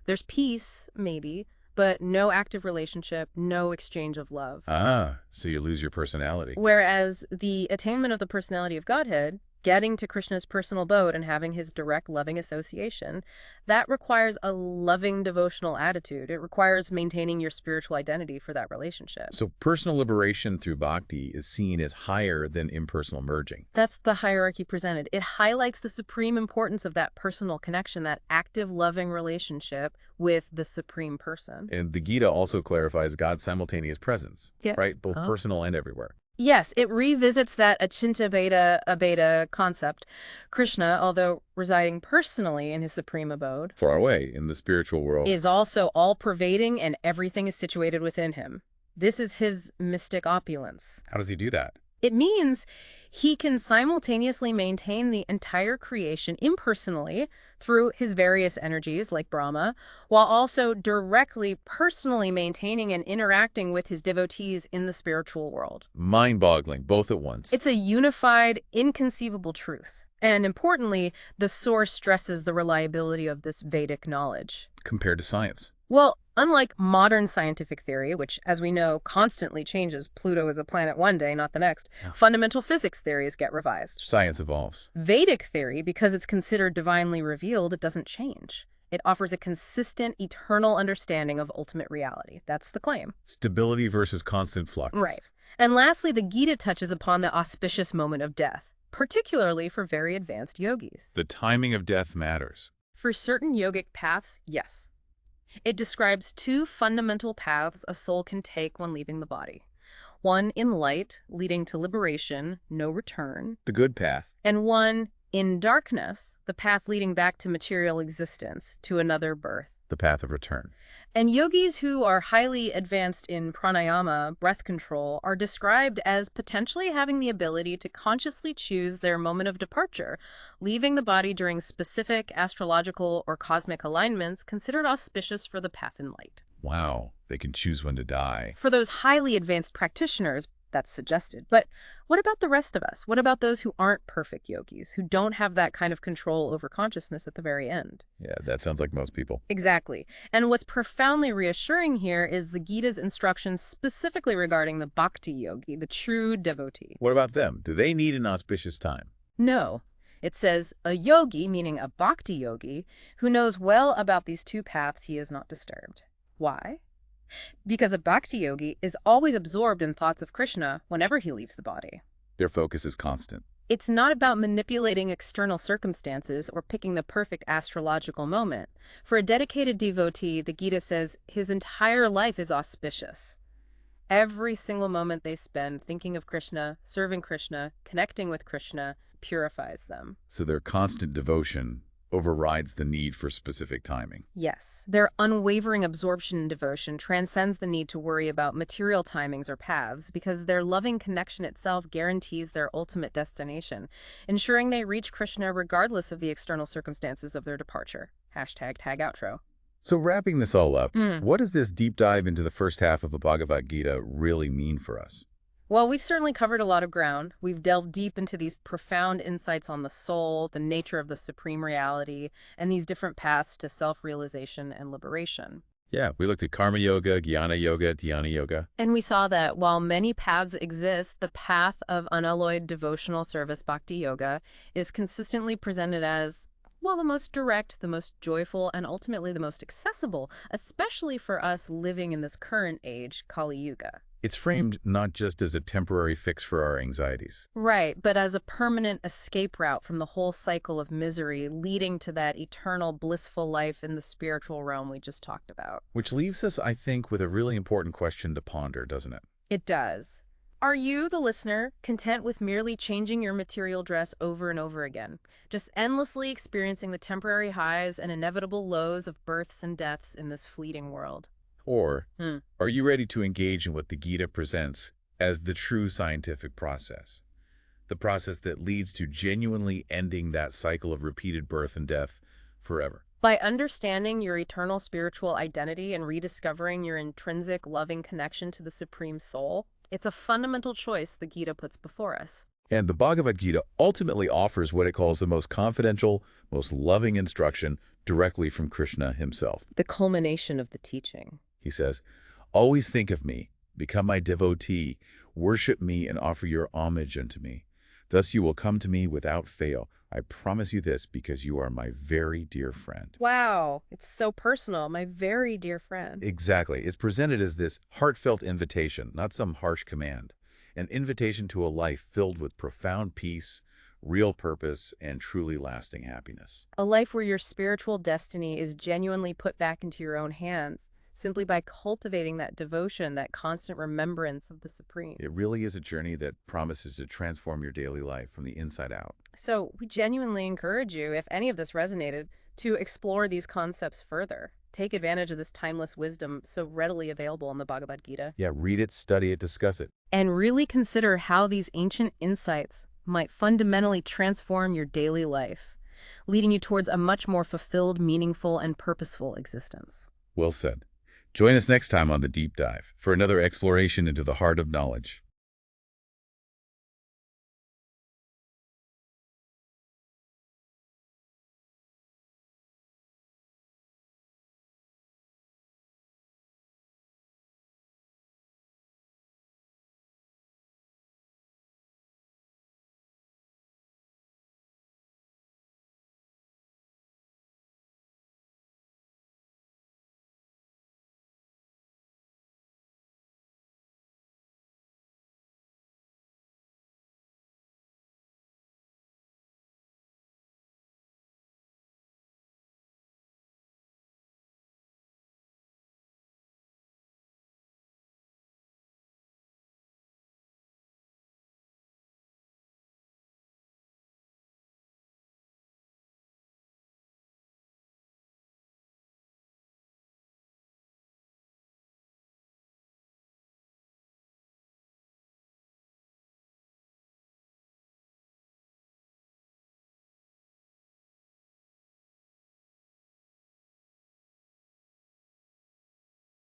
There's peace, maybe, but no active relationship, no exchange of love. Ah, so you lose your personality. Whereas the attainment of the personality of Godhead, getting to Krishna's personal abode and having his direct loving association, that requires a loving devotional attitude. It requires maintaining your spiritual identity for that relationship. So personal liberation through bhakti is seen as higher than impersonal merging. That's the hierarchy presented. It highlights the supreme importance of that personal connection, that active, loving relationship with the supreme person. And the Gita also clarifies God's simultaneous presence, Yeah. right? Both personal and everywhere. Yes, it revisits that achinta abheda concept. Krishna, although residing personally in his supreme abode, Far away in the spiritual world. is also all-pervading and everything is situated within him. This is his mystic opulence. How does he do that? It means he can simultaneously maintain the entire creation impersonally through his various energies like Brahma, while also directly, personally maintaining and interacting with his devotees in the spiritual world. Mind-boggling, both at once. It's a unified, inconceivable truth. And importantly, the source stresses the reliability of this Vedic knowledge. Compared to science. Well, unlike modern scientific theory, which, as we know, constantly changes, Pluto is a planet one day, not the next, fundamental physics theories get revised. Science evolves. Vedic theory, because it's considered divinely revealed, it doesn't change. It offers a consistent, eternal understanding of ultimate reality. That's the claim. Stability versus constant flux. Right. And lastly, the Gita touches upon the auspicious moment of death, particularly for very advanced yogis. The timing of death matters. For certain yogic paths, yes. It describes two fundamental paths a soul can take when leaving the body. One in light, leading to liberation, no return. The good path. And one in darkness, the path leading back to material existence, to another birth. The path of return. And yogis who are highly advanced in pranayama, breath control, are described as potentially having the ability to consciously choose their moment of departure, leaving the body during specific astrological or cosmic alignments considered auspicious for the path in light. Wow, they can choose when to die. For those highly advanced practitioners, that's suggested. But what about the rest of us? What about those who aren't perfect yogis, who don't have that kind of control over consciousness at the very end? Yeah, that sounds like most people. Exactly. And what's profoundly reassuring here is the Gita's instructions specifically regarding the bhakti yogi, the true devotee. What about them? Do they need an auspicious time? No. It says, a yogi, meaning a bhakti yogi, who knows well about these two paths, he is not disturbed. Why? Because a bhakti yogi is always absorbed in thoughts of Krishna whenever he leaves the body. Their focus is constant. It's not about manipulating external circumstances or picking the perfect astrological moment. For a dedicated devotee, the Gita says his entire life is auspicious. Every single moment they spend thinking of Krishna, serving Krishna, connecting with Krishna, purifies them. So their constant devotion overrides the need for specific timing. Yes, their unwavering absorption and devotion transcends the need to worry about material timings or paths because their loving connection itself guarantees their ultimate destination, ensuring they reach Krishna regardless of the external circumstances of their departure. #tagoutro. So wrapping this all up, what does this deep dive into the first half of the Bhagavad Gita really mean for us? Well, we've certainly covered a lot of ground. We've delved deep into these profound insights on the soul, the nature of the supreme reality, and these different paths to self-realization and liberation. Yeah, we looked at karma yoga, jnana yoga, dhyana yoga. And we saw that while many paths exist, the path of unalloyed devotional service bhakti yoga is consistently presented as, well, the most direct, the most joyful, and ultimately the most accessible, especially for us living in this current age, Kali Yuga. It's framed not just as a temporary fix for our anxieties. Right, but as a permanent escape route from the whole cycle of misery leading to that eternal blissful life in the spiritual realm we just talked about. Which leaves us, I think, with a really important question to ponder, doesn't it? It does. Are you, the listener, content with merely changing your material dress over and over again, just endlessly experiencing the temporary highs and inevitable lows of births and deaths in this fleeting world? Or are you ready to engage in what the Gita presents as the true scientific process? The process that leads to genuinely ending that cycle of repeated birth and death forever. By understanding your eternal spiritual identity and rediscovering your intrinsic loving connection to the Supreme Soul, it's a fundamental choice the Gita puts before us. And the Bhagavad Gita ultimately offers what it calls the most confidential, most loving instruction directly from Krishna himself. The culmination of the teaching. He says, "Always think of me, become my devotee, worship me and offer your homage unto me. Thus you will come to me without fail. I promise you this because you are my very dear friend." Wow, it's so personal. My very dear friend. Exactly. It's presented as this heartfelt invitation, not some harsh command. An invitation to a life filled with profound peace, real purpose, and truly lasting happiness. A life where your spiritual destiny is genuinely put back into your own hands, simply by cultivating that devotion, that constant remembrance of the Supreme. It really is a journey that promises to transform your daily life from the inside out. So we genuinely encourage you, if any of this resonated, to explore these concepts further. Take advantage of this timeless wisdom so readily available in the Bhagavad Gita. Yeah, read it, study it, discuss it. And really consider how these ancient insights might fundamentally transform your daily life, leading you towards a much more fulfilled, meaningful, and purposeful existence. Well said. Join us next time on The Deep Dive for another exploration into the heart of knowledge.